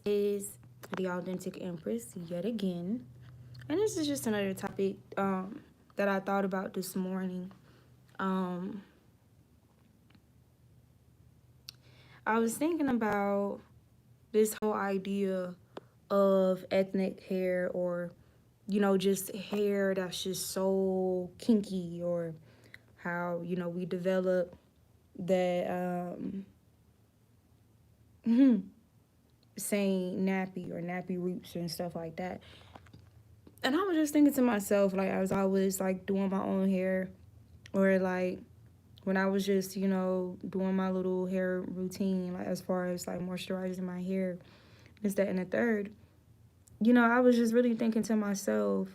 is the Authentic Empress yet again. And this is just another topic that I thought about this morning. Um, I was thinking about this whole idea of ethnic hair, or, just hair that's just so kinky, or how, we develop that saying nappy or nappy roots and stuff like that. And I was just thinking to myself, like, as I was like doing my own hair, or like when I was just, doing my little hair routine, like as far as like moisturizing my hair, this, that, and the third, I was just really thinking to myself,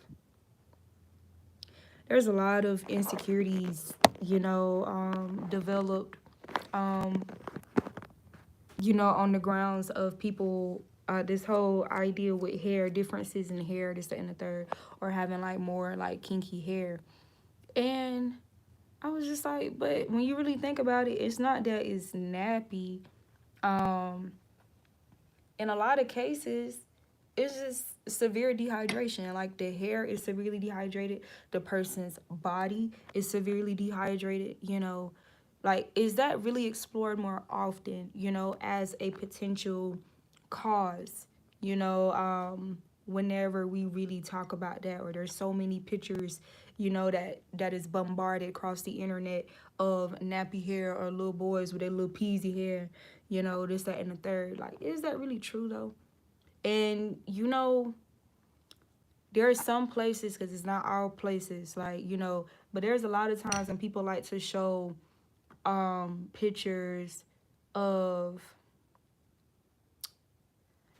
there's a lot of insecurities, developed, um, on the grounds of people, this whole idea with hair, differences in hair, this, that, and the third, or having like more like kinky hair. And I was just like, but when you really think about it, it's not that it's nappy. Um, in a lot of cases, it's just severe dehydration. Like the hair is severely dehydrated, the person's body is severely dehydrated, Like, is that really explored more often, as a potential cause, whenever we really talk about that, or there's so many pictures, that is bombarded across the internet of nappy hair, or little boys with their little peasy hair, this, that, and the third. Like, is that really true though? And there are some places, because it's not all places, like, but there's a lot of times when people like to show pictures of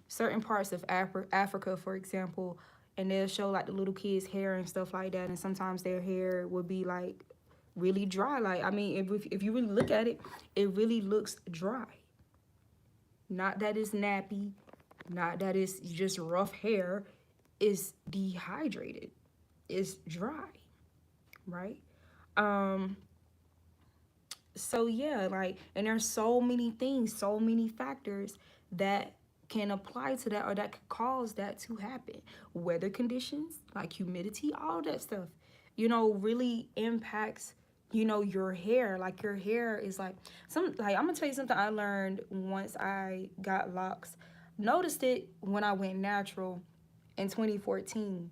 certain parts of Africa, for example, and they'll show like the little kids' hair and stuff like that, and sometimes their hair would be like really dry. Like, I mean, if you really look at it, it really looks dry. Not that it's nappy, not that it's just rough hair. It's dehydrated. It's dry, right? Um, so yeah, like, and there's so many things, so many factors that can apply to that, or that could cause that to happen. Weather conditions, like humidity, all that stuff, really impacts, your hair. Like, your hair is like like, I'm gonna tell you something I learned once I got locks. Noticed it when I went natural in 2014.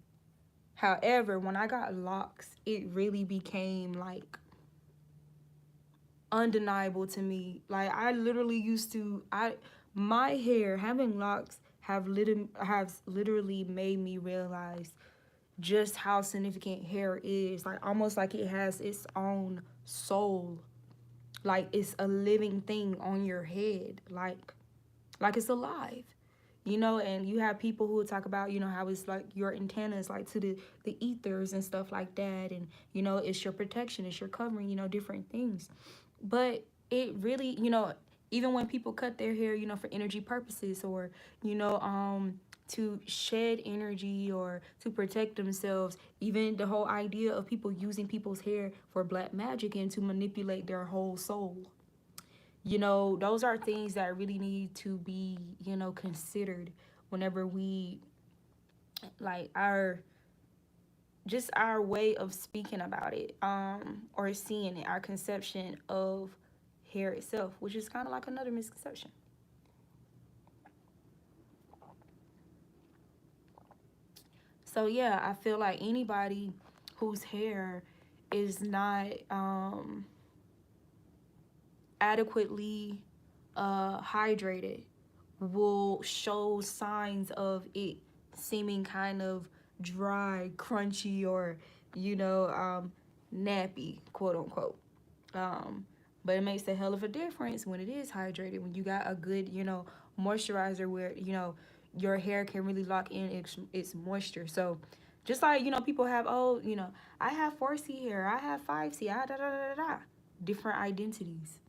However, when I got locks, it really became like undeniable to me. Like, I literally used to, my hair, having locks has literally made me realize just how significant hair is. Like, almost like it has its own soul. Like, it's a living thing on your head. Like it's alive. And you have people who talk about, how it's like your antennas, like to the ethers and stuff like that. And, it's your protection, it's your covering, different things. But it really, even when people cut their hair, for energy purposes, or, to shed energy, or to protect themselves, even the whole idea of people using people's hair for black magic and to manipulate their whole soul. Those are things that really need to be, considered whenever we, like, our way of speaking about it, or seeing it, our conception of hair itself, which is kind of like another misconception. So yeah, I feel like anybody whose hair is not adequately hydrated will show signs of it seeming kind of dry, crunchy, or, nappy, quote unquote. Um, but it makes a hell of a difference when it is hydrated, when you got a good, moisturizer where, your hair can really lock in its moisture. So just like, people have, oh, I have 4C hair, I have 5C, I da da da da da. Different identities.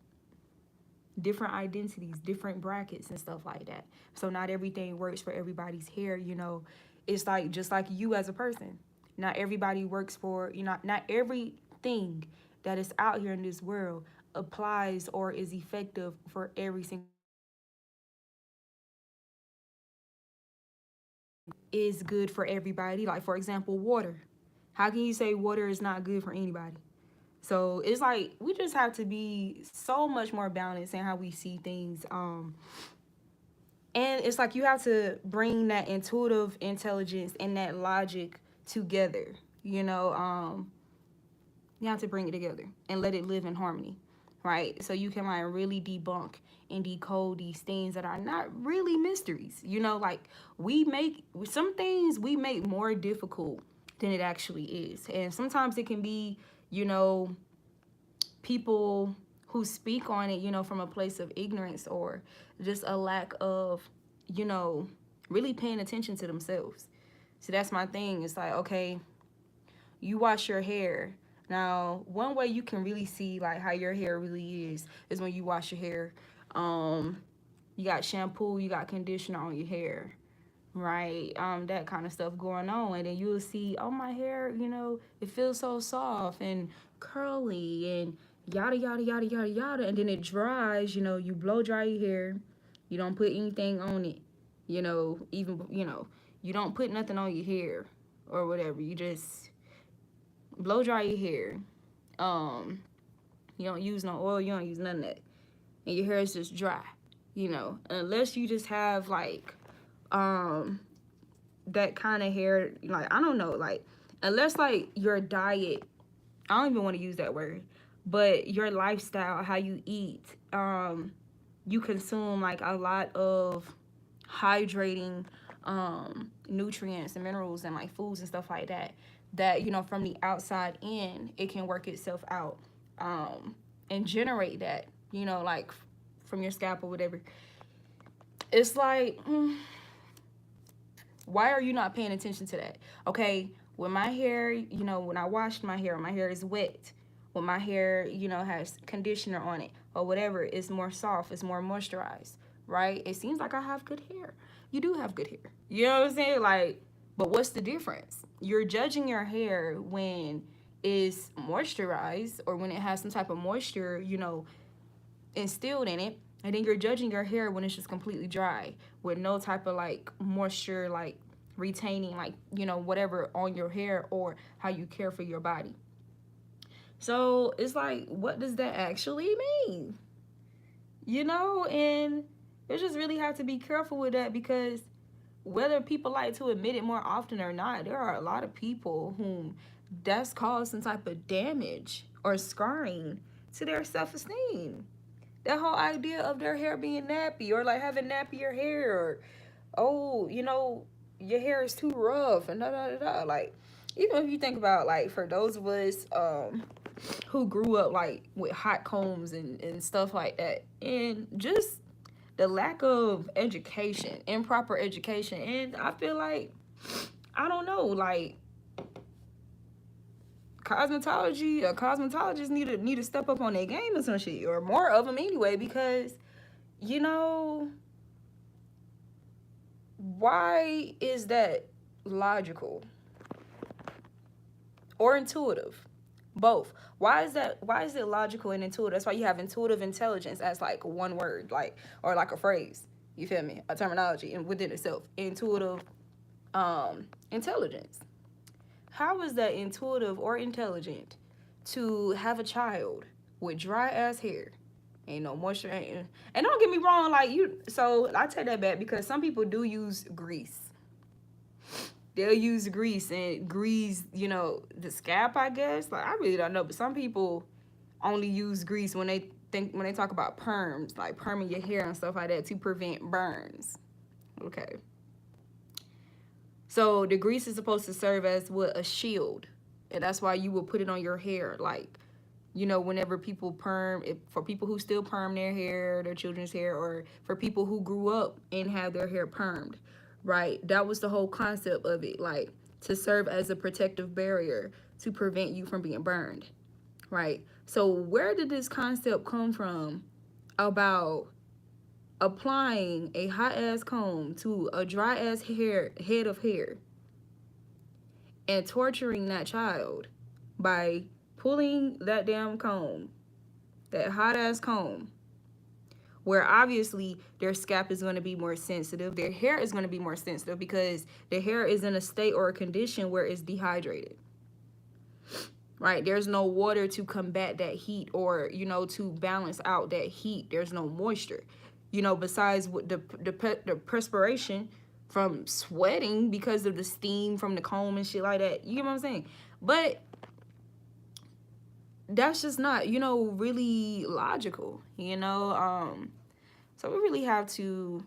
Different identities, different brackets and stuff like that. So not everything works for everybody's hair, It's like, just like you as a person. Not everybody works for, not everything that is out here in this world applies or is effective for every single is good for everybody. Like, for example, water. How can you say water is not good for anybody? So it's like we just have to be so much more balanced in how we see things. And it's like you have to bring that intuitive intelligence and that logic together. You know, you have to bring it together and let it live in harmony, right? So you can like really debunk and decode these things that are not really mysteries. You know, like we make some things we make more difficult than it actually is. And sometimes it can be, you know, people who speak on it, you know, from a place of ignorance or just a lack of, you know, really paying attention to themselves. So that's my thing. It's like, okay, you wash your hair. Now, one way you can really see like how your hair really is when you wash your hair. You got shampoo, you got conditioner on your hair, right? That kind of stuff going on, and then you'll see, oh, my hair, you know, it feels so soft and curly and yada yada yada yada yada, and then it dries. You know, you blow dry your hair, you don't put anything on it, you know, even you know, you don't put nothing on your hair or whatever. You just blow dry your hair. Um, you don't use no oil, you don't use none of that, and your hair is just dry. You know, unless you just have like that kind of hair, like I don't know, like unless like your diet, I don't even want to use that word, but your lifestyle, how you eat, you consume like a lot of hydrating nutrients and minerals and like foods and stuff like that, that you know from the outside in it can work itself out, and generate that, you know, like from your scalp or whatever. It's like why are you not paying attention to that? Okay, when my hair, you know, when I washed my hair is wet. When my hair, you know, has conditioner on it or whatever, it's more soft, it's more moisturized, right? It seems like I have good hair. You do have good hair. You know what I'm saying? Like, but what's the difference? You're judging your hair when it's moisturized or when it has some type of moisture, you know, instilled in it, and then you're judging your hair when it's just completely dry with no type of like moisture, like retaining, like, you know, whatever on your hair or how you care for your body. So it's like, what does that actually mean? You know, and you just really have to be careful with that, because whether people like to admit it more often or not, there are a lot of people whom that's caused some type of damage or scarring to their self-esteem. That whole idea of their hair being nappy or like having nappier hair, or oh, you know, your hair is too rough and da da da da. Like, even if you think about like for those of us who grew up like with hot combs and stuff like that, and just the lack of education, improper education, and I feel like, I don't know, like cosmetology or cosmetologists need to step up on their game or some shit, or more of them anyway, because you know, why is that logical or intuitive? Both. Why is it logical and intuitive? That's why you have intuitive intelligence as like one word, like, or like a phrase, you feel me, a terminology and within itself. Intuitive intelligence. How is that intuitive or intelligent to have a child with dry ass hair? Ain't no moisture. And don't get me wrong, like you. So I take that back, because some people do use grease. They'll use grease and grease, you know, the scalp, I guess. Like, I really don't know, but some people only use grease when they talk about perms, like perming your hair and stuff like that to prevent burns. Okay. So the grease is supposed to serve as what, a shield, and that's why you will put it on your hair, like, you know, whenever people perm, for people who still perm their hair, their children's hair, or for people who grew up and have their hair permed, right? That was the whole concept of it, like to serve as a protective barrier to prevent you from being burned, right? So where did this concept come from about applying a hot ass comb to a dry ass head of hair and torturing that child by pulling that damn comb, that hot ass comb, where obviously their scalp is going to be more sensitive, their hair is going to be more sensitive because the hair is in a state or a condition where it's dehydrated. Right, there's no water to combat that heat, or to balance out that heat. There's no moisture, besides what the perspiration from sweating because of the steam from the comb and shit like that. You get what I'm saying? But that's just not really logical. So we really have to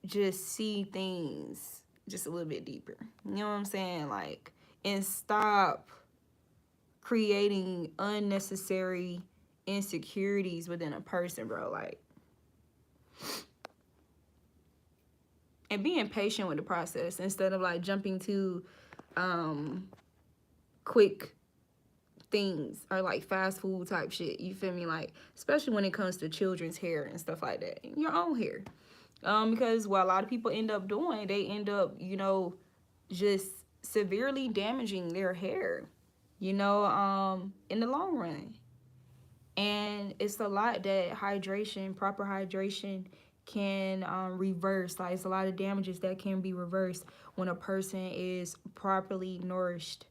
just see things just a little bit deeper. You know what I'm saying? Like, and stop creating unnecessary insecurities within a person, bro. Like, and being patient with the process instead of like jumping to quick things or like fast food type shit. You feel me? Like, especially when it comes to children's hair and stuff like that, your own hair. Because what a lot of people end up doing, they end up just severely damaging their hair, in the long run. And it's a lot that proper hydration can reverse. Like, it's a lot of damages that can be reversed when a person is properly nourished,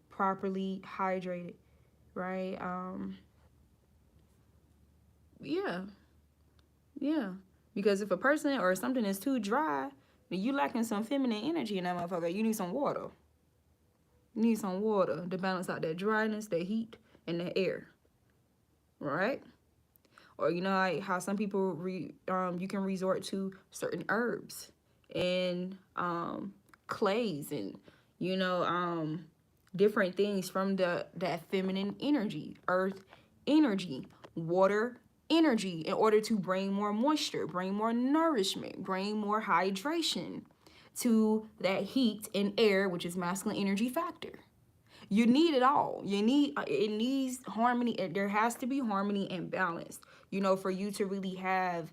properly hydrated, right? Yeah. Because if a person or something is too dry, then you lacking some feminine energy in that motherfucker. You need some water. You need some water to balance out that dryness, the heat, and the air. Right? Or like how some people you can resort to certain herbs and clays and different things from that feminine energy, earth energy, water energy, in order to bring more moisture, bring more nourishment, bring more hydration to that heat and air, which is masculine energy factor. You need it all. It needs harmony. There has to be harmony and balance, for you to really have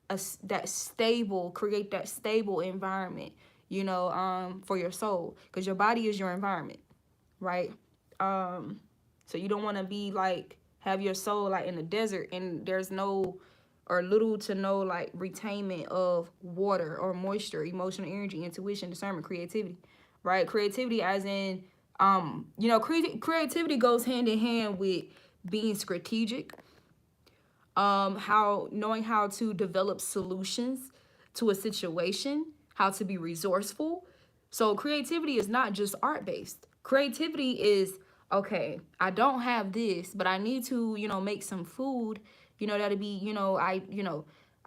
create that stable environment, for your soul, because your body is your environment, right? So you don't want to be like, have your soul like in the desert and there's no or little to no like retainment of water or moisture, emotional energy, intuition, discernment, creativity, right? Creativity as in creativity goes hand in hand with being strategic, knowing how to develop solutions to a situation, how to be resourceful. So creativity is not just art based. Creativity is, okay, I don't have this, but I need to, make some food, that'll be,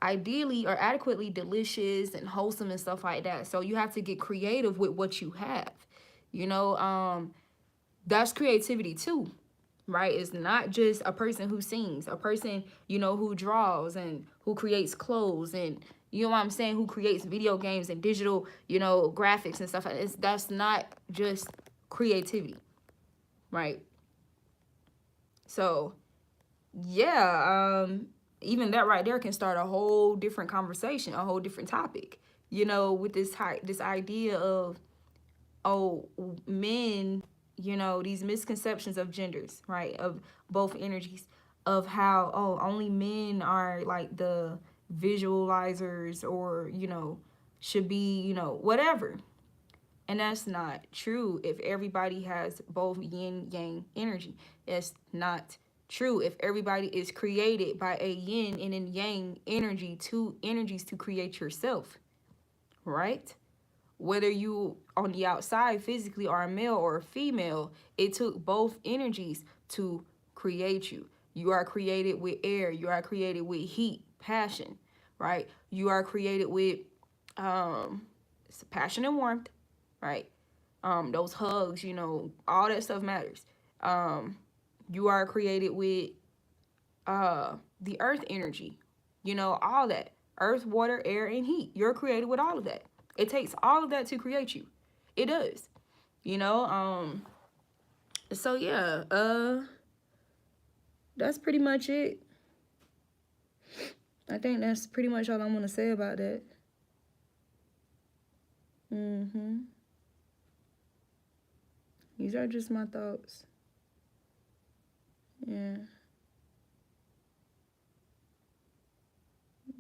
ideally or adequately delicious and wholesome and stuff like that. So you have to get creative with what you have. That's creativity too, right? It's not just a person who sings, a person, who draws and who creates clothes and, you know what I'm saying, who creates video games and digital, graphics and stuff like that. That's not just creativity, right? So, yeah, even that right there can start a whole different conversation, a whole different topic, with this idea of, men, these misconceptions of genders, right, of both energies, of how, only men are like the visualizers or, should be, whatever. And that's not true if everybody has both yin yang energy. It's not true if everybody is created by a yin and a yang energy, two energies to create yourself, right? Whether you on the outside physically are a male or a female, it took both energies to create you. You are created with air. You are created with heat, passion, right? You are created with passion and warmth, right? Those hugs, all that stuff matters. You are created with the earth energy, all that. Earth, water, air, and heat. You're created with all of that. It takes all of that to create you. It does. So yeah, that's pretty much it. I think that's pretty much all I want to say about that. These are just my thoughts. Yeah.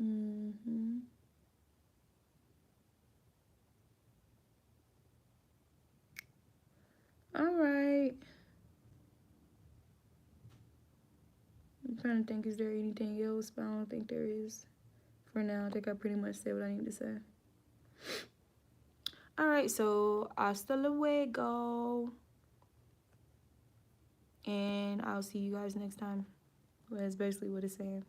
All right. I'm trying to think, is there anything else? But I don't think there is. For now, I think I pretty much said what I need to say. All right, so hasta luego. And I'll see you guys next time. Well, that's basically what it's saying.